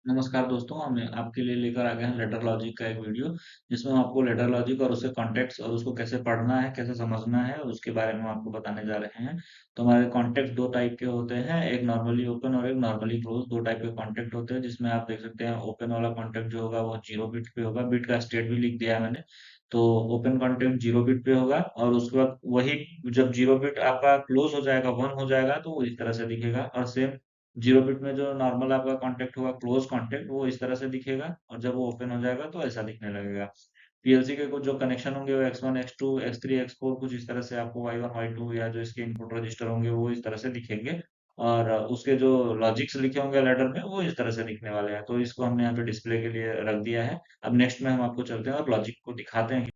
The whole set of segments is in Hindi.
नमस्कार दोस्तों, हम आपके लिए लेकर आ गए हैं लेटर लॉजिक का एक वीडियो, जिसमें हम आपको लेटर लॉजिक और उसके कॉन्टेक्स्ट और उसको कैसे पढ़ना है, कैसे समझना है, उसके बारे में हम आपको बताने जा रहे हैं। तो हमारे कॉन्टेक्ट दो टाइप के होते हैं, एक नॉर्मली ओपन और एक नॉर्मली क्लोज। दो टाइप के कॉन्टेक्ट होते हैं, जिसमें आप देख सकते हैं ओपन वाला कॉन्टेक्ट जो होगा वो 0 बिट पे होगा। बिट का स्टेट भी लिख दिया है मैंने। तो ओपन कॉन्टेक्ट 0 बिट पे होगा और उसके बाद वही जब 0 बिट आपका क्लोज हो जाएगा, 1 हो जाएगा, तो वो इस तरह से दिखेगा। और सेम 0 बिट में जो नॉर्मल आपका कांटेक्ट होगा, क्लोज कांटेक्ट, वो इस तरह से दिखेगा और जब वो ओपन हो जाएगा तो ऐसा दिखने लगेगा। पीएलसी के कुछ जो कनेक्शन होंगे वो X1 X2 X3 X4 कुछ इस तरह से आपको Y1 Y2 या जो इसके इनपुट रजिस्टर होंगे वो इस तरह से दिखेंगे। और उसके जो लॉजिक्स लिखे होंगे लेटर में वो इस तरह से दिखने वाले हैं। तो इसको हमने यहाँ पे डिस्प्ले के लिए रख दिया है। अब नेक्स्ट में हम आपको चलते हैं और लॉजिक को दिखाते हैं।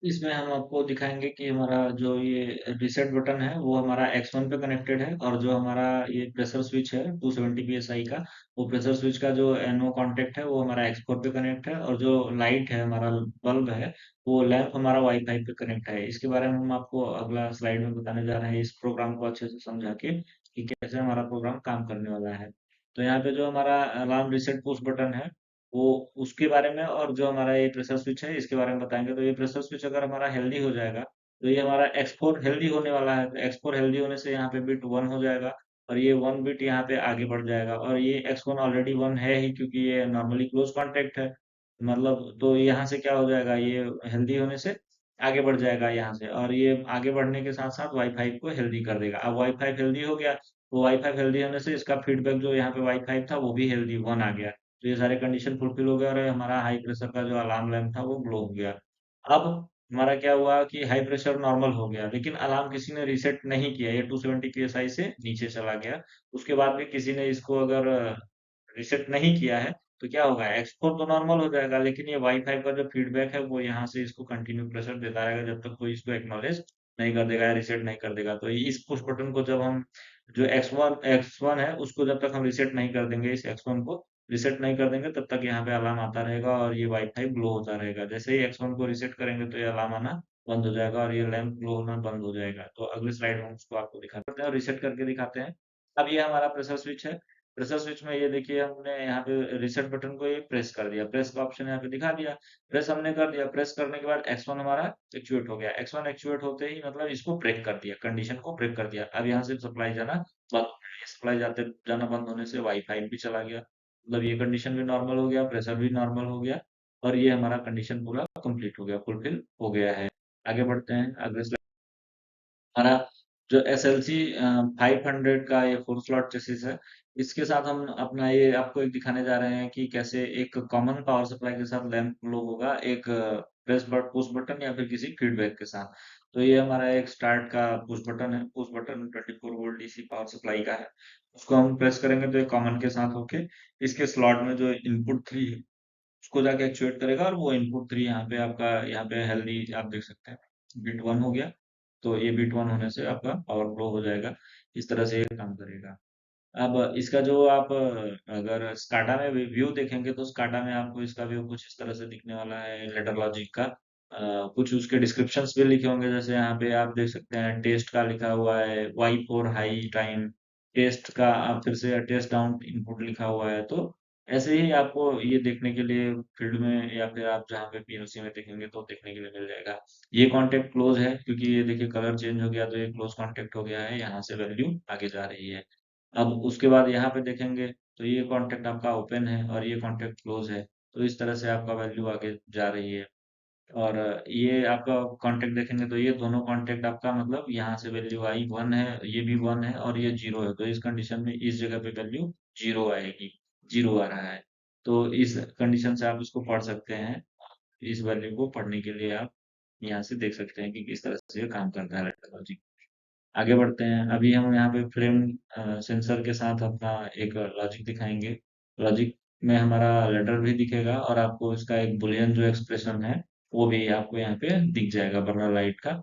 इसमें हम आपको दिखाएंगे कि हमारा जो ये रीसेट बटन है वो हमारा X1 पे कनेक्टेड है, और जो हमारा ये प्रेशर स्विच है 270 psi का, वो प्रेशर स्विच का जो NO कांटेक्ट है वो हमारा X4 पे कनेक्ट है, और जो लाइट है हमारा बल्ब है वो लैंप हमारा वाईफाई पे कनेक्ट है। इसके बारे में हम आपको अगला स्लाइड में बताने जा रहे हैं, इस प्रोग्राम को अच्छे से समझा के कि कैसे हमारा प्रोग्राम काम करने वाला है। तो यहाँ पे जो हमारा अलार्म रीसेट पुश बटन है वो उसके बारे में, और जो हमारा ये प्रेशर स्विच है इसके बारे में बताएंगे। तो ये प्रेशर स्विच अगर हमारा हेल्दी हो जाएगा तो ये हमारा एक्सपोर हेल्दी होने वाला है। तो एक्सपोर हेल्दी होने से यहाँ पे बिट 1 हो जाएगा और ये 1 बिट यहाँ पे आगे बढ़ जाएगा, और ये X1 ऑलरेडी 1 है ही क्योंकि ये नॉर्मली क्लोज कॉन्टेक्ट है। मतलब तो यहाँ से क्या हो जाएगा, ये हेल्दी होने से आगे बढ़ जाएगा यहाँ से, और ये आगे बढ़ने के साथ साथ वाईफाई को हेल्दी कर देगा। अब वाईफाई हेल्दी हो गया, तो वाईफाई हेल्दी होने से इसका फीडबैक जो यहाँ पे वाईफाई था वो भी हेल्दी 1 आ गया। तो ये सारे कंडीशन फुलफिल हो गया और हमारा हाई प्रेशर का जो अलार्म लैम्प था वो ग्लो हो गया। अब हमारा क्या हुआ कि हाई प्रेशर नॉर्मल हो गया, लेकिन अलार्म किसी ने रीसेट नहीं किया, ये 270 psi से नीचे चला गया। उसके बाद भी किसी ने इसको अगर रीसेट नहीं किया है तो क्या होगा, एक्सपोर्ट तो नॉर्मल हो जाएगा, लेकिन ये वाईफाई का जो फीडबैक है वो यहाँ से इसको कंटिन्यू प्रेशर देता रहेगा जब तक कोई इसको एक्नॉलेज नहीं कर देगा या रीसेट नहीं कर देगा। तो इस पुश बटन को जब हम जो एक्स वन है उसको जब तक हम रीसेट नहीं कर देंगे, इस X1 को रीसेट नहीं कर देंगे, तब तक यहाँ पे अलार्म आता रहेगा और ये वाईफाई ग्लो होता रहेगा। जैसे ही X1 को रीसेट करेंगे तो ये अलार्म आना बंद हो जाएगा और ये लैंप ग्लो होना बंद हो जाएगा। तो अगले स्लाइड में हम उसको आपको दिखाते हैं और रीसेट करके दिखाते हैं। अब ये हमारा प्रेशर स्विच है। प्रेशर स्विच में ये देखिए हमने यहाँ पे रीसेट बटन को ये प्रेस कर दिया, प्रेस का ऑप्शन यहाँ पे दिखा दिया। प्रेस हमने कर दिया, प्रेस करने के बाद X1 हमारा एक्चुएट हो गया। X1 एक्चुएट होते ही मतलब इसको ब्रेक कर दिया, कंडीशन को ब्रेक कर दिया। अब यहाँ से सप्लाई जाना बंद हो गया। सप्लाई जाते जाना बंद होने से वाईफाई भी चला गया, मतलब ये कंडीशन भी नॉर्मल हो गया, प्रेशर भी नॉर्मल हो गया, और ये हमारा कंडीशन पूरा कंप्लीट हो गया, फुलफिल हो गया है। आगे बढ़ते हैं, अगले हमारा जो SLC 500 का ये 4 स्लॉट चेसिस है, इसके साथ हम अपना ये आपको एक दिखाने जा रहे हैं कि कैसे एक कॉमन पावर सप्लाई के साथ लैंप ग्लो होगा, एक प्रेस बट पुश बटन या फिर किसी फीडबैक के साथ। तो ये हमारा एक स्टार्ट का पुश बटन है। Push button 24 volt DC power supply का है। उसको हम प्रेस करेंगे तो ये कॉमन के साथ होके इसके स्लॉट में जो इनपुट 3 है उसको जाके एक्चुएट करेगा, और वो इनपुट 3 यहाँ पे आपका यहाँ पे हेल्दी आप देख सकते हैं बिट 1 हो गया। तो ये बिट 1 होने से आपका पावर फ्लो हो जाएगा। इस तरह से ये काम करेगा। अब इसका जो आप अगर स्काडा में व्यू देखेंगे तो स्काडा में आपको इसका व्यू कुछ इस तरह से दिखने वाला है लेटर लॉजिक का। कुछ उसके डिस्क्रिप्शंस भी लिखे होंगे, जैसे यहाँ पे आप देख सकते हैं टेस्ट का लिखा हुआ है, Y4 हाई टाइम टेस्ट का, आप फिर से टेस्ट डाउन इनपुट लिखा हुआ है। तो ऐसे ही आपको ये देखने के लिए फील्ड में या फिर आप जहाँ पे पीएलसी में देखेंगे तो देखने के लिए मिल जाएगा। ये कॉन्टेक्ट क्लोज है क्योंकि ये देखिए कलर चेंज हो गया, तो ये क्लोज कॉन्टेक्ट हो गया है, यहाँ से वैल्यू आगे जा रही है। अब उसके बाद यहाँ पे देखेंगे तो ये कॉन्टेक्ट आपका ओपन है और ये कॉन्टेक्ट क्लोज है। तो इस तरह से आपका वैल्यू आगे जा रही है। और ये आपका कॉन्टेक्ट देखेंगे तो ये दोनों कॉन्टेक्ट आपका मतलब यहाँ से वैल्यू आई 1 है, ये भी 1 है और ये 0 है। तो इस कंडीशन में इस जगह पे वैल्यू 0 आएगी, 0 आ रहा है। तो इस कंडीशन से आप इसको पढ़ सकते हैं। इस वैल्यू को पढ़ने के लिए आप यहाँ से देख सकते हैं कि किस तरह से ये काम करता है लॉजिक। आगे बढ़ते हैं। अभी हम यहाँ पे फ्रेम सेंसर के साथ अपना एक लॉजिक दिखाएंगे। लॉजिक में हमारा लेटर भी दिखेगा और आपको इसका एक बुलियन जो एक्सप्रेशन है वो भी आपको यहाँ पे दिख जाएगा बर्नर लाइट का।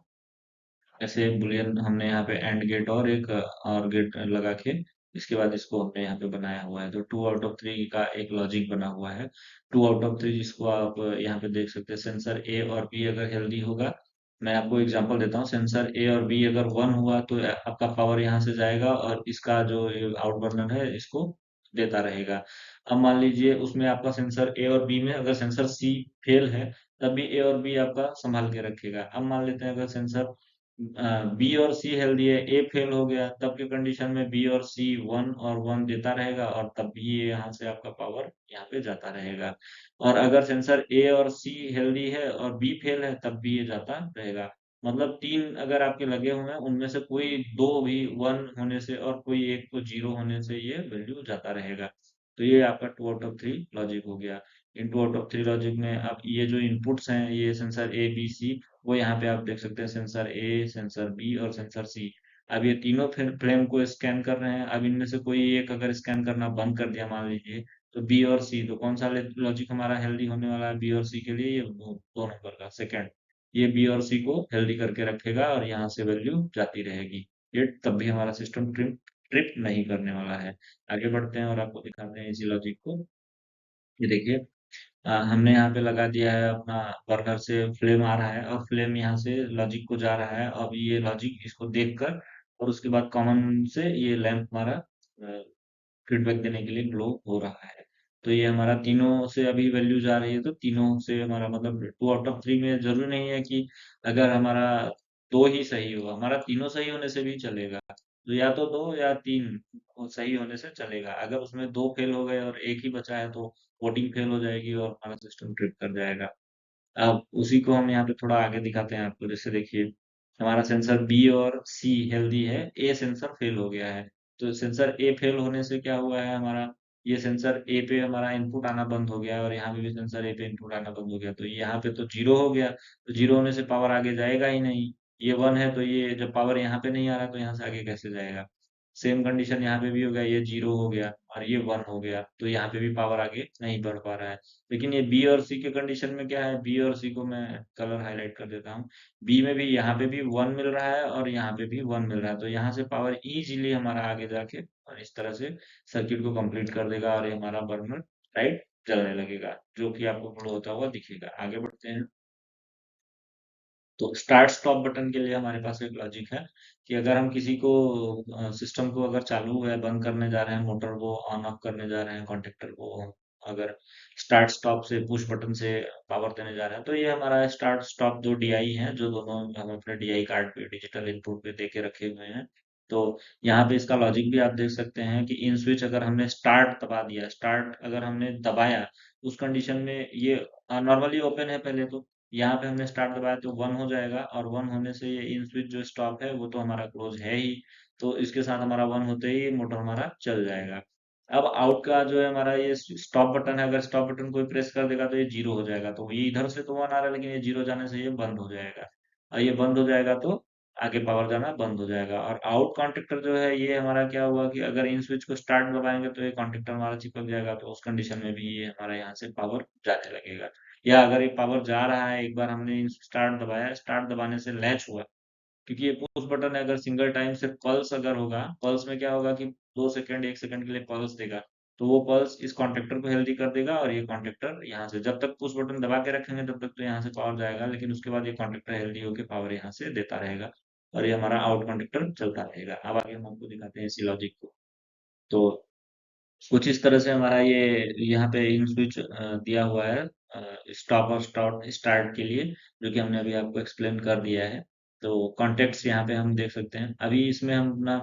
ऐसे बुलियन हमने यहाँ पे एंड गेट और एक और गेट लगा के इसके बाद इसको हमने यहाँ पे बनाया हुआ है। तो 2 आउट ऑफ 3 का एक लॉजिक बना हुआ है। 2 आउट ऑफ 3 जिसको आप यहाँ पे देख सकते हैं, सेंसर ए और बी अगर हेल्दी होगा, मैं आपको एग्जांपल देता हूँ, सेंसर ए और बी अगर 1 हुआ तो आपका पावर यहाँ से जाएगा और इसका जो आउट बर्नर है इसको देता रहेगा। अब मान लीजिए उसमें आपका सेंसर ए और बी में अगर सेंसर सी फेल है, तब भी ए और बी आपका संभाल के रखेगा। अब मान लेते हैं अगर सेंसर बी और सी हेल्दी है, ए फेल हो गया, तब की कंडीशन में बी और सी 1 और 1 देता रहेगा, और तब भी ये यहाँ से आपका पावर यहाँ पे जाता रहेगा। और अगर सेंसर ए और सी हेल्दी है और बी फेल है, तब भी ये जाता रहेगा। मतलब 3 अगर आपके लगे हुए हैं, उनमें से कोई 2 भी 1 होने से और कोई एक को 0 होने से ये वैल्यू जाता रहेगा। तो ये आपका 2 आउट ऑफ 3 लॉजिक हो गया। इन 2 आउट ऑफ 3 लॉजिक में अब ये जो इनपुट्स हैं, ये सेंसर ए बी सी, वो यहाँ पे आप देख सकते हैं, सेंसर ए, सेंसर बी और सेंसर सी। अब ये तीनों फ्रेम को स्कैन कर रहे हैं। अब इनमें से कोई एक अगर स्कैन करना बंद कर दिया मान लीजिए, तो बी और सी, तो कौन सा लॉजिक हमारा हेल्दी होने वाला है बी और सी के लिए? ये 2 नंबर का सेकंड, ये बी और सी को हेल्दी करके रखेगा और यहाँ से वैल्यू जाती रहेगी। ये तब भी हमारा सिस्टम ट्रिप नहीं करने वाला है। आगे बढ़ते हैं और आपको दिखाते हैं इसी लॉजिक को। ये देखिए, हमने यहाँ पे लगा दिया है अपना बर्नर से फ्लेम आ रहा है और फ्लेम यहाँ से लॉजिक को जा रहा है। अब ये लॉजिक इसको देखकर और उसके बाद कॉमन से ये लैंप हमारा फीडबैक देने के लिए ग्लो हो रहा है। तो ये हमारा तीनों से अभी वैल्यू जा रही है, तो तीनों से हमारा मतलब 2 आउट ऑफ 3 में जरूरी नहीं है कि अगर हमारा 2 ही सही हो, हमारा तीनों सही होने से भी चलेगा। तो या तो 2 या 3 सही होने से चलेगा। अगर उसमें 2 फेल हो गए और एक ही बचा है, तो वोटिंग फेल हो जाएगी और हमारा सिस्टम ट्रिप कर जाएगा। अब उसी को हम यहाँ पे थोड़ा आगे दिखाते हैं आपको। जैसे देखिए, हमारा सेंसर बी और सी हेल्दी है, ए सेंसर फेल हो गया है। तो सेंसर ए फेल होने से क्या हुआ है हमारा, ये सेंसर ए पे हमारा इनपुट आना बंद हो गया है और यहाँ पे भी सेंसर ए पे इनपुट आना बंद हो गया। तो यहाँ पे तो 0 हो गया, तो 0 होने से पावर आगे जाएगा ही नहीं। ये 1 है, तो ये जब पावर यहाँ पे नहीं आ रहा, तो यहाँ से आगे कैसे जाएगा? सेम कंडीशन यहाँ पे भी हो गया, ये 0 हो गया और ये 1 हो गया, तो यहाँ पे भी पावर आगे नहीं बढ़ पा रहा है। लेकिन ये बी और सी के कंडीशन में क्या है, बी और सी को मैं कलर हाईलाइट कर देता हूँ। बी में भी यहाँ पे भी 1 मिल रहा है और यहाँ पे भी 1 मिल रहा है, तो यहाँ से पावर इजीली हमारा आगे जाके और इस तरह से सर्किट को कंप्लीट कर देगा और ये हमारा बर्नर राइट चलने लगेगा, जो कि आपको फ्लो होता हुआ दिखेगा। आगे बढ़ते हैं। तो स्टार्ट स्टॉप बटन के लिए हमारे पास एक लॉजिक है कि अगर हम किसी को सिस्टम को अगर चालू है बंद करने जा रहे हैं, मोटर को ऑन ऑफ करने जा रहे हैं, कॉन्टेक्टर को अगर स्टार्ट स्टॉप से पुश बटन से पावर देने जा रहे हैं, तो ये हमारा स्टार्ट स्टॉप जो डीआई है, जो दोनों हम अपने डीआई कार्ड पे डिजिटल इनपुट पे दे के रखे हुए हैं। तो यहाँ पे इसका लॉजिक भी आप देख सकते हैं कि इन स्विच अगर हमने स्टार्ट दबा दिया, स्टार्ट अगर हमने दबाया, उस कंडीशन में ये नॉर्मली ओपन है पहले तो, यहाँ पे हमने स्टार्ट दबाया तो 1 हो जाएगा और 1 होने से ये इन स्विच जो स्टॉप है वो तो हमारा क्लोज है ही। तो इसके साथ हमारा 1 होते ही मोटर हमारा चल जाएगा। अब आउट का जो है हमारा ये स्टॉप बटन है, अगर स्टॉप बटन कोई प्रेस कर देगा तो ये 0 हो जाएगा। तो ये इधर से तो 1 आ रहा है, लेकिन ये 0 जाने से ये बंद हो जाएगा। और ये बंद हो जाएगा तो आगे पावर जाना बंद हो जाएगा। और आउट कॉन्टेक्टर जो है, ये हमारा क्या हुआ कि अगर इन स्विच को स्टार्ट दबाएंगे तो ये कॉन्टेक्टर हमारा चिपक जाएगा, तो उस कंडीशन में भी ये हमारा यहाँ से पावर जाने लगेगा। या अगर ये पावर जा रहा है, एक बार हमने स्टार्ट दबाया, स्टार्ट दबाने से लैच हुआ, क्योंकि ये पुश बटन है, अगर सिंगल टाइम से पल्स अगर होगा, पल्स में क्या होगा कि 2 सेकंड 1 सेकंड के लिए पल्स देगा, तो वो पल्स इस कॉन्टेक्टर को हेल्दी कर देगा और ये कॉन्टेक्टर यहाँ से जब तक पुश बटन दबा के रखेंगे तब तक तो यहाँ से पावर जाएगा, लेकिन उसके बाद ये कॉन्टेक्टर हेल्दी होकर पावर यहाँ से देता रहेगा और ये हमारा आउट कॉन्टेक्टर चलता रहेगा। अब आगे हम आपको दिखाते हैं इसी लॉजिक को। तो कुछ इस तरह से हमारा ये यहाँ पे इन स्विच दिया हुआ है स्टॉप और स्टार्ट के लिए, जो कि हमने अभी आपको एक्सप्लेन कर दिया है। तो कॉन्टेक्ट्स यहाँ पे हम देख सकते हैं। अभी इसमें हम अपना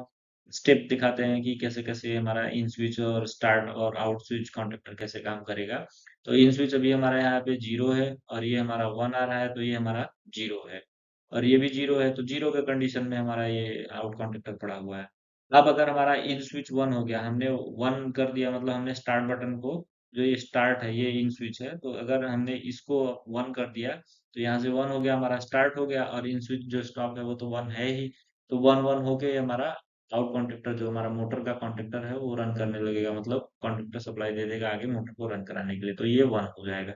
स्टेप दिखाते हैं कि कैसे कैसे हमारा इन स्विच और स्टार्ट और आउट स्विच कॉन्टेक्टर कैसे काम करेगा। तो इन स्विच अभी हमारा यहाँ पे 0 है और ये हमारा 1 आ रहा है, तो ये हमारा 0 है और ये भी 0 है, तो 0 के कंडीशन में हमारा ये आउट कॉन्टेक्टर पड़ा हुआ है। अब अगर हमारा इन स्विच 1 हो गया, हमने 1 कर दिया, मतलब हमने स्टार्ट बटन को, जो ये स्टार्ट है ये इन स्विच है, तो अगर हमने इसको 1 कर दिया, तो यहाँ से 1 हो गया, हमारा स्टार्ट हो गया और इन स्विच जो स्टॉप है वो तो 1 है ही। तो 1 1 होके हमारा आउट कॉन्टेक्टर जो हमारा मोटर का कॉन्टेक्टर है वो रन करने लगेगा, मतलब कॉन्टेक्टर सप्लाई दे देगा आगे मोटर को रन कराने के लिए, तो ये 1 हो जाएगा।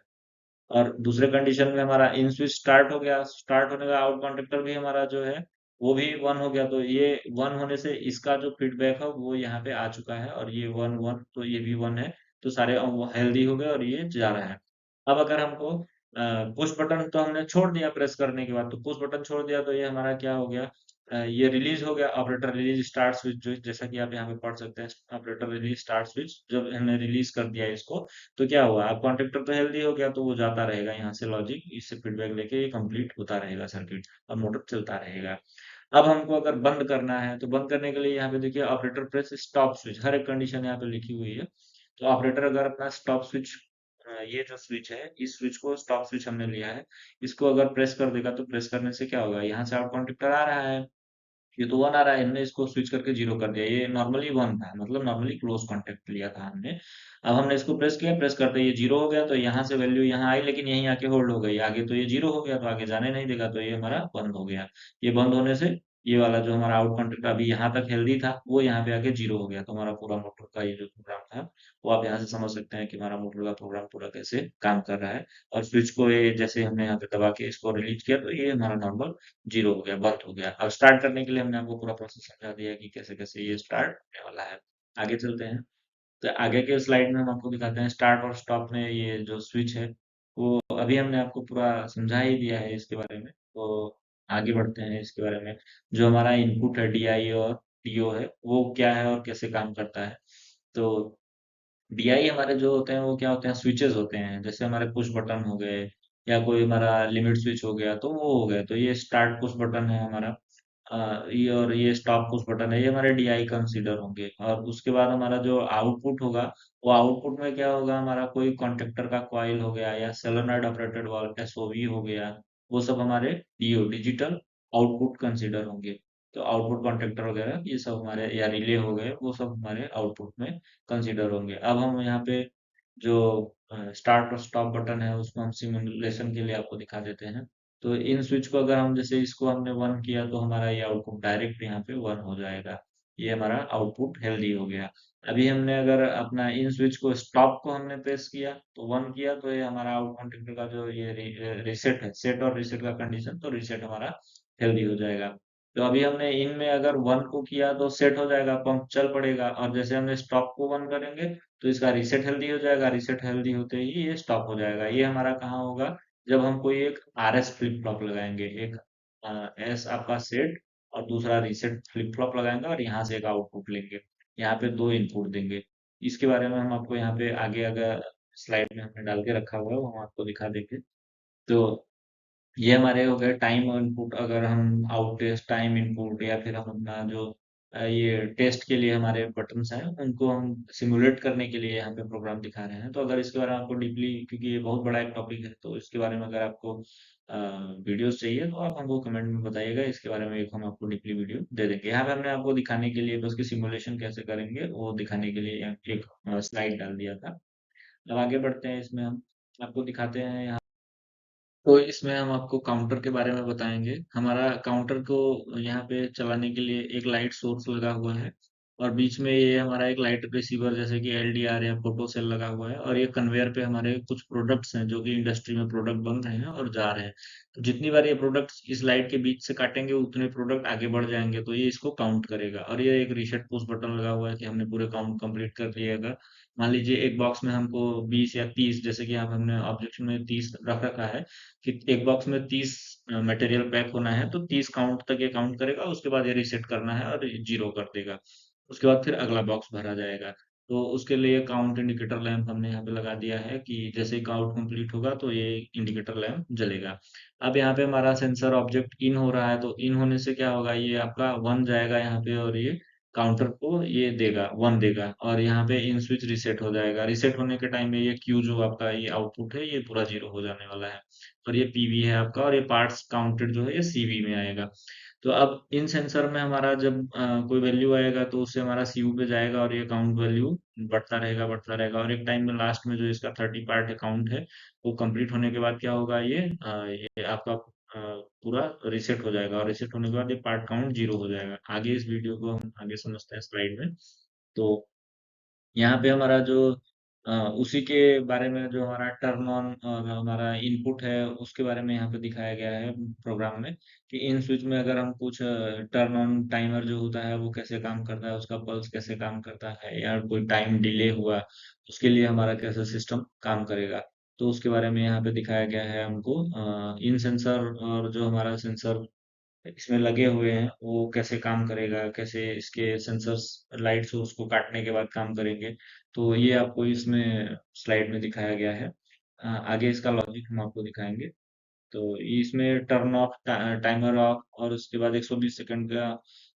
और दूसरे कंडीशन में हमारा इन स्विच स्टार्ट हो गया, स्टार्ट होने का आउट कॉन्टेक्टर भी हमारा जो है वो भी 1 हो गया, तो ये 1 होने से इसका जो फीडबैक है वो यहाँ पे आ चुका है और ये 1 1, तो ये भी 1 है, तो सारे हेल्दी हो गए और ये जा रहा है। अब अगर हमको पुश बटन तो हमने छोड़ दिया प्रेस करने के बाद, तो पुश बटन छोड़ दिया तो ये हमारा क्या हो गया, ये रिलीज हो गया, ऑपरेटर रिलीज स्टार्ट स्विच, जो जैसा कि आप यहाँ पे पढ़ सकते हैं, ऑपरेटर रिलीज स्टार्ट स्विच जब हमने रिलीज कर दिया इसको, तो क्या हुआ, अब कॉन्ट्रेक्टर तो हेल्दी हो गया, तो वो जाता रहेगा यहाँ से लॉजिक, इससे फीडबैक लेके ये कंप्लीट होता रहेगा सर्किट, और मोटर चलता रहेगा। अब हमको अगर बंद करना है, तो बंद करने के लिए यहाँ पे देखिए ऑपरेटर प्रेस स्टॉप स्विच, हर एक कंडीशन यहाँ पे लिखी हुई है। तो ऑपरेटर अगर अपना स्टॉप स्विच, ये जो स्विच है, इस स्विच को स्टॉप स्विच हमने लिया है, इसको अगर प्रेस कर देगा, तो प्रेस करने से क्या होगा, यहाँ से आउट कॉन्ट्रेक्टर आ रहा है, ये तो वन आ रहा है, हमने इसको स्विच करके जीरो कर दिया, ये नॉर्मली वन था, मतलब नॉर्मली क्लोज कॉन्टेक्ट लिया था हमने। अब हमने इसको प्रेस किया, प्रेस करते ये जीरो हो गया, तो यहाँ से वैल्यू यहाँ आई, लेकिन यहीं आके होल्ड हो गई, आगे तो ये जीरो हो गया, तो आगे जाने नहीं देगा, तो ये हमारा बंद हो गया। ये बंद होने से ये वाला जो हमारा आउट कॉन्टेक्ट अभी यहाँ तक हेल्दी था, वो यहाँ पे आके जीरो हो गया, तो हमारा पूरा मोटर का ये जो प्रोग्राम था, वो आप यहाँ से समझ सकते हैं कि हमारा मोटर का प्रोग्राम पूरा कैसे काम कर रहा है। और स्विच को ये जैसे हमने यहाँ पे दबा के इसको रिलीज किया, तो ये हमारा नॉर्मल जीरो हो गया, बंद हो गया। अब स्टार्ट करने के लिए हमने आपको पूरा प्रोसेस समझा दिया कि कैसे कैसे ये स्टार्ट होने वाला है। आगे चलते हैं। तो आगे के स्लाइड में हम आपको दिखाते हैं स्टार्ट और स्टॉप में ये जो स्विच है, वो अभी हमने आपको पूरा समझा ही दिया है इसके बारे में। तो आगे बढ़ते हैं इसके बारे में। जो हमारा इनपुट है डीआई और डीओ है, वो क्या है और कैसे काम करता है। तो डीआई हमारे जो होते हैं वो क्या होते हैं, स्विचेस होते हैं, जैसे हमारे पुश बटन हो गए, या कोई हमारा लिमिट स्विच हो गया, तो वो हो गए, तो ये स्टार्ट पुश बटन है हमारा। ये और ये स्टॉप पुश बटन है, ये हमारे डीआई कंसीडर होंगे। और उसके बाद हमारा जो आउटपुट होगा, वो आउटपुट में क्या होगा, हमारा कोई कॉन्टेक्टर का कॉइल हो गया, या सोलेनॉइड ऑपरेटेड वाल्व एसओवी हो गया, वो सब हमारे डीओ डिजिटल आउटपुट कंसीडर होंगे। तो आउटपुट कॉन्टेक्टर वगैरह ये सब हमारे, या रिले हो गए, वो सब हमारे आउटपुट में कंसीडर होंगे। अब हम यहाँ पे जो स्टार्ट और स्टॉप बटन है, उसको हम सिमुलेशन के लिए आपको दिखा देते हैं। तो इन स्विच को अगर हम, जैसे इसको हमने वन किया, तो हमारा ये आउटपुट डायरेक्ट यहाँ पे वन हो जाएगा, ये हमारा आउटपुट हेल्दी हो गया। अभी हमने अगर अपना इन स्विच को, स्टॉप को हमने प्रेस किया, तो वन किया, तो ये हमारा आउट कॉन्टेक्टर का जो ये रीसेट है, सेट और रीसेट का कंडीशन, तो रीसेट हमारा हेल्दी हो जाएगा। तो अभी हमने इन में अगर वन को किया, तो सेट हो जाएगा, पंप चल पड़ेगा, और जैसे हमने स्टॉप को वन करेंगे, तो इसका रीसेट हेल्दी हो जाएगा, रीसेट हेल्दी होते ही ये स्टॉप हो जाएगा। ये हमारा कहाँ होगा, जब हम कोई एक आरएस फ्लिप फ्लॉप लगाएंगे, एक एस आपका सेट, और दूसरा रीसेट फ्लिप फ्लॉप लगाएंगे, और यहाँ से एक आउटपुट लेंगे, यहाँ पे दो इनपुट देंगे। इसके बारे में हम आपको यहाँ पे आगे अगर स्लाइड में हमने डाल के रखा हुआ है, वो हम आपको दिखा देंगे। तो ये हमारे हो गए टाइम इनपुट, अगर हम आउट टेस्ट टाइम इनपुट, या फिर हम अपना जो ये टेस्ट के लिए हमारे बटन्स हैं, उनको हम सिमुलेट करने के लिए यहाँ पे प्रोग्राम दिखा रहे हैं। तो अगर इसके बारे में आपको डीपली, क्योंकि ये बहुत बड़ा एक टॉपिक है, तो इसके बारे में अगर आपको वीडियोस चाहिए, तो आप हमको कमेंट में बताइएगा, इसके बारे में एक हम आपको डीपली वीडियो दे देंगे। यहाँ पे हमने आपको दिखाने के लिए, बस की सिमुलेशन कैसे करेंगे वो दिखाने के लिए एक स्लाइड डाल दिया था। अब आगे बढ़ते हैं, इसमें हम आपको दिखाते हैं। तो इसमें हम आपको काउंटर के बारे में बताएंगे। हमारा काउंटर को यहाँ पे चलाने के लिए एक लाइट सोर्स लगा हुआ है, और बीच में ये हमारा एक लाइट रिसीवर, जैसे कि एलडीआर या फोटो सेल लगा हुआ है, और ये कन्वेयर पे हमारे कुछ प्रोडक्ट्स हैं, जो कि इंडस्ट्री में प्रोडक्ट बन रहे हैं और जा रहे हैं। तो जितनी बार ये प्रोडक्ट्स इस लाइट के बीच से काटेंगे, उतने प्रोडक्ट आगे बढ़ जाएंगे, तो ये इसको काउंट करेगा। और ये एक रीसेट पुश बटन लगा हुआ है कि हमने पूरे काउंट कंप्लीट कर लिए। अगर मान लीजिए एक बॉक्स में हमको 20 या 30, जैसे कि यहाँ पे हमने ऑब्जेक्शन में 30 रख रखा है, कि एक बॉक्स में 30 मटेरियल पैक होना है, तो 30 काउंट तक ये काउंट करेगा, उसके बाद ये रीसेट करना है और जीरो कर देगा। उसके बाद फिर अगला बॉक्स भरा जाएगा। तो उसके लिए काउंट इंडिकेटर लैंप हमने यहाँ पे लगा दिया है, कि जैसे ही काउंट कंप्लीट होगा, तो ये इंडिकेटर लैंप जलेगा। अब यहाँ पे हमारा सेंसर ऑब्जेक्ट इन हो रहा है, तो इन होने से क्या होगा, ये आपका वन जाएगा यहाँ पे, और ये काउंटर को ये देगा, वन देगा, और यहाँ पे इन स्विच रिसेट हो जाएगा। रिसेट होने के टाइम में ये क्यू जो आपका ये आउटपुट है, ये पूरा जीरो हो जाने वाला है। और ये पीवी है आपका, और ये पार्ट्स काउंटेड जो है, ये सीवी में आएगा। तो अब इन सेंसर में हमारा जब कोई वैल्यू आएगा, तो उससे हमारा सीयू पे जाएगा, और ये काउंट वैल्यू बढ़ता रहेगा, और एक टाइम में लास्ट में जो इसका 30 पार्ट है काउंट है, वो कंप्लीट होने के बाद क्या होगा, ये आपका पूरा रिसेट हो जाएगा, और रिसेट होने के बाद ये पार्ट काउंट जीरो हो जाएगा। आगे इस वीडियो को हम आगे समझते हैं स्लाइड में। तो यहाँ पे हमारा जो उसी के बारे में, जो हमारा टर्न ऑन और हमारा इनपुट है, उसके बारे में यहाँ पे दिखाया गया है प्रोग्राम में, कि इन स्विच में अगर हम कुछ टर्न ऑन टाइमर जो होता है, वो कैसे काम करता है, उसका पल्स कैसे काम करता है, या कोई टाइम डिले हुआ, उसके लिए हमारा कैसे सिस्टम काम करेगा, तो उसके बारे में यहाँ पे दिखाया गया है हमको। इन सेंसर और जो हमारा सेंसर इसमें लगे हुए हैं वो कैसे काम करेगा, कैसे इसके सेंसर्स लाइट्स उसको काटने के बाद काम करेंगे। तो ये आपको इसमें स्लाइड में दिखाया गया है। आगे इसका लॉजिक हम आपको दिखाएंगे। तो इसमें टर्न ऑफ टाइमर ऑफ और उसके बाद 120 सेकंड का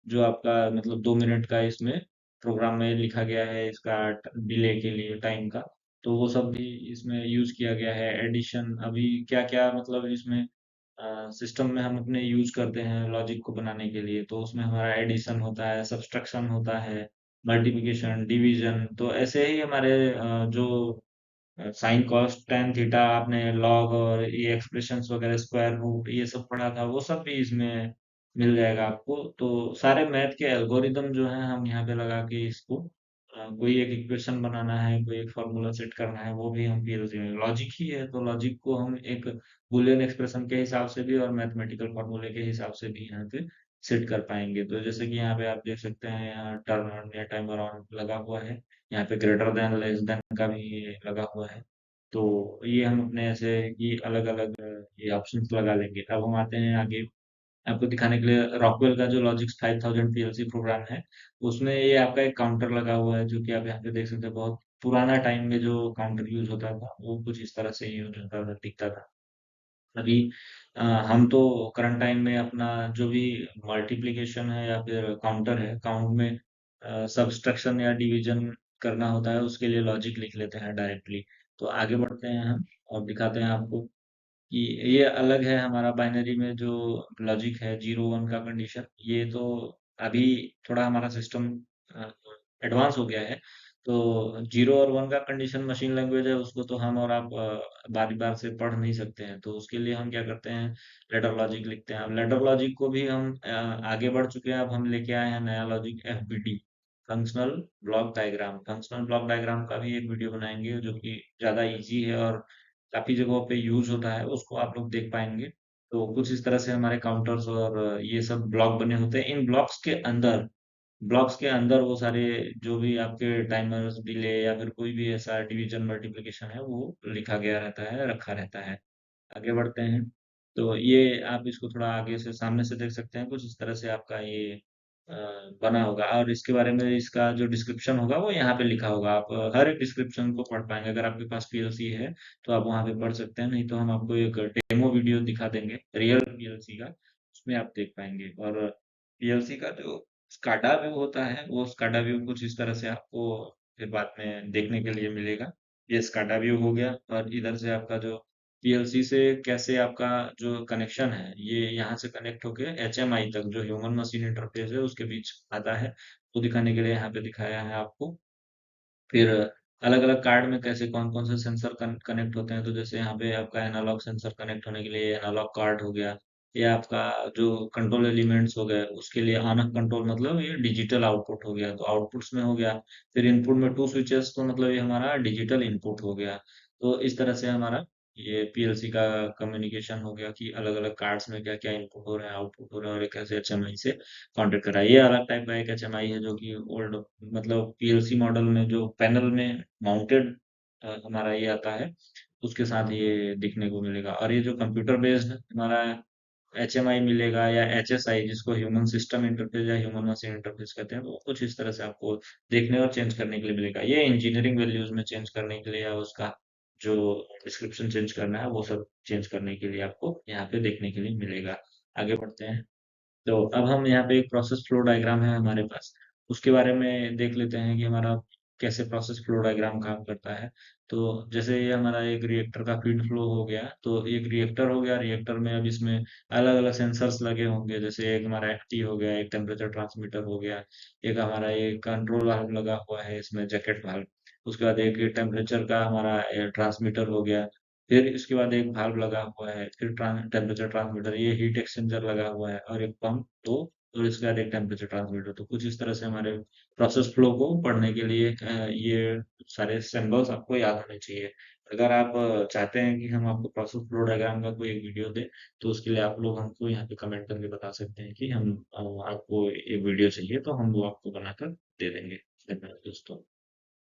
जो आपका मतलब 2 मिनट का इसमें प्रोग्राम में लिखा गया है इसका डिले के लिए टाइम का। तो वो सब भी इसमें यूज किया गया है। एडिशन अभी क्या क्या मतलब इसमें सिस्टम में हम अपने यूज करते हैं लॉजिक को बनाने के लिए, तो उसमें हमारा एडिशन होता है, सब्सट्रैक्शन होता है, मल्टीप्लिकेशन, डिवीजन। तो ऐसे ही हमारे जो साइन कॉस टेन थीटा आपने लॉग और ये एक्सप्रेशंस वगैरह स्क्वायर रूट ये सब पढ़ा था वो सब भी इसमें मिल जाएगा आपको। तो सारे मैथ के एल्गोरिदम जो है हम यहाँ पे लगा के इसको कोई एक इक्वेशन बनाना है, कोई एक फॉर्मूला सेट करना है, वो भी हम पीएलसी में लॉजिक ही है तो लॉजिक को हम एक बुलियन एक्सप्रेशन के हिसाब से भी और मैथमेटिकल फॉर्मूले के हिसाब से भी यहाँ पे सेट कर पाएंगे। तो जैसे कि यहाँ पे आप देख सकते हैं यहाँ टर्न ऑन या टाइमर ऑन लगा हुआ है, यहाँ पे ग्रेटर देन लेस देन का भी लगा हुआ है। तो ये हम अपने ऐसे कि अलग अलग ये ऑप्शंस लगा लेंगे। अब हम आते हैं आगे आपको दिखाने के लिए रॉकवेल का जो लॉजिक्स 5000 पीएलसी प्रोग्राम है, उसमें ये आपका एक काउंटर लगा हुआ है जो कि आप यहाँ पे देख सकते हैं। बहुत पुराना टाइम में जो काउंटर यूज होता था वो कुछ इस तरह से यूज होता था, दिखता था। अभी हम तो करंट टाइम में अपना जो भी मल्टीप्लिकेशन है या फिर काउंटर है, काउंट में सब्सट्रैक्शन या डिवीजन करना होता है उसके लिए लॉजिक लिख लेते हैं डायरेक्टली। तो आगे बढ़ते हैं हम और दिखाते हैं आपको कि ये अलग है हमारा बाइनरी में जो लॉजिक है 0 1 का कंडीशन। ये तो अभी थोड़ा हमारा सिस्टम एडवांस हो गया है। तो 0 और 1 का कंडीशन मशीन लैंग्वेज है, उसको तो हम और आप बारी बार से पढ़ नहीं सकते हैं। तो उसके लिए हम क्या करते हैं, लेटर लॉजिक लिखते हैं। अब लेटर लॉजिक को भी हम आगे बढ़ चुके हैं। अब हम लेके आए हैं नया logic FBD, functional block diagram. Functional block diagram का भी एक वीडियो बनाएंगे जो कि ज्यादा इजी है और काफी जगहों पे यूज होता है, उसको आप लोग देख पाएंगे। तो कुछ इस तरह से हमारे काउंटर्स और ये सब ब्लॉक बने होते हैं। इन ब्लॉक्स के अंदर वो सारे जो भी आपके टाइमर्स डिले या फिर कोई भी ऐसा डिवीजन मल्टीप्लिकेशन है वो लिखा गया रहता है, रखा रहता है। आगे बढ़ते हैं। तो ये आप इसको थोड़ा आगे से सामने से देख सकते हैं, कुछ इस तरह से आपका ये अ, बना होगा और इसके बारे में इसका जो डिस्क्रिप्शन होगा वो यहाँ पे लिखा होगा। आप हर एक डिस्क्रिप्शन को पढ़ पाएंगे। अगर आपके पास पीएलसी है तो आप वहाँ पे पढ़ सकते हैं, नहीं तो हम आपको एक डेमो वीडियो दिखा देंगे रियल पीएलसी का, उसमें आप देख पाएंगे। और पीएलसी का जो स्काडा व्यू होता है वो स्काडा व्यू कुछ इस तरह से आपको फिर बाद में देखने के लिए मिलेगा। ये स्काडा व्यू हो गया और इधर से आपका जो पीएलसी से कैसे आपका जो कनेक्शन है ये यहाँ से कनेक्ट होके एचएमआई तक जो ह्यूमन मशीन इंटरफेस है उसके बीच आता है, वो दिखाने के लिए यहाँ पे दिखाया है आपको। फिर अलग अलग कार्ड में कैसे कौन कौन से सेंसर कनेक्ट होते हैं, तो जैसे यहाँ पे आपका एनालॉग सेंसर कनेक्ट होने के लिए एनालॉग कार्ड हो गया। ये आपका जो कंट्रोल एलिमेंट्स हो गए उसके लिए ऑन ऑफ कंट्रोल मतलब ये डिजिटल आउटपुट हो गया, तो आउटपुट्स में हो गया। फिर इनपुट में टू स्विचेस तो मतलब ये हमारा डिजिटल इनपुट हो गया। तो इस तरह से हमारा ये पीएलसी का कम्युनिकेशन हो गया कि अलग अलग कार्ड्स में क्या क्या इनपुट हो रहे हैं, आउटपुट हो रहे हैं और ये कैसे एचएमआई से कांटेक्ट करा है। ये अलग टाइप का एक एचएमआई है जो कि ओल्ड मतलब पीएलसी मॉडल में जो पैनल में माउंटेड हमारा ये आता है उसके साथ ये दिखने को मिलेगा। और ये जो कंप्यूटर बेस्ड हमारा एचएमआई मिलेगा या एचएसआई जिसको ह्यूमन सिस्टम इंटरफेस या ह्यूमन मशीन इंटरफेस कहते हैं, वो कुछ इस तरह से आपको देखने और चेंज करने के लिए मिलेगा। ये इंजीनियरिंग वैल्यूज में चेंज करने के लिए या उसका जो डिस्क्रिप्शन चेंज करना है वो सब चेंज करने के लिए आपको यहाँ पे देखने के लिए मिलेगा। आगे बढ़ते हैं। तो अब हम यहाँ पे एक प्रोसेस फ्लो डायग्राम है हमारे पास, उसके बारे में देख लेते हैं कि हमारा कैसे प्रोसेस फ्लो डायग्राम काम करता है। तो जैसे ये हमारा एक रिएक्टर का फीड फ्लो हो गया, तो एक रिएक्टर हो गया। रिएक्टर में अब इसमें अलग अलग सेंसर्स लगे होंगे, जैसे एक हमारा एफटी हो गया, एक टेम्परेचर ट्रांसमीटर हो गया, एक हमारा ये कंट्रोल वाल्व लगा हुआ है इसमें जैकेट वाल्व। उसके बाद एक टेम्परेचर का हमारा ट्रांसमीटर हो गया। फिर इसके बाद एक भाल्व लगा हुआ है, फिर टेम्परेचर ट्रांसमीटर, ये हीट एक्सचेंजर लगा हुआ है और एक पंप दो, और इसके बाद एक टेम्परेचर ट्रांसमीटर। तो कुछ इस तरह से हमारे प्रोसेस फ्लो को पढ़ने के लिए ये सारे सिंबल्स आपको याद होने चाहिए। अगर आप चाहते हैं कि हम आपको प्रोसेस फ्लो डायग्राम का कोई एक वीडियो दें, तो उसके लिए आप लोग हमको यहाँ पे कमेंट करके बता सकते हैं कि हम आपको एक वीडियो चाहिए तो हम वो आपको बनाकर दे देंगे। धन्यवाद दोस्तों।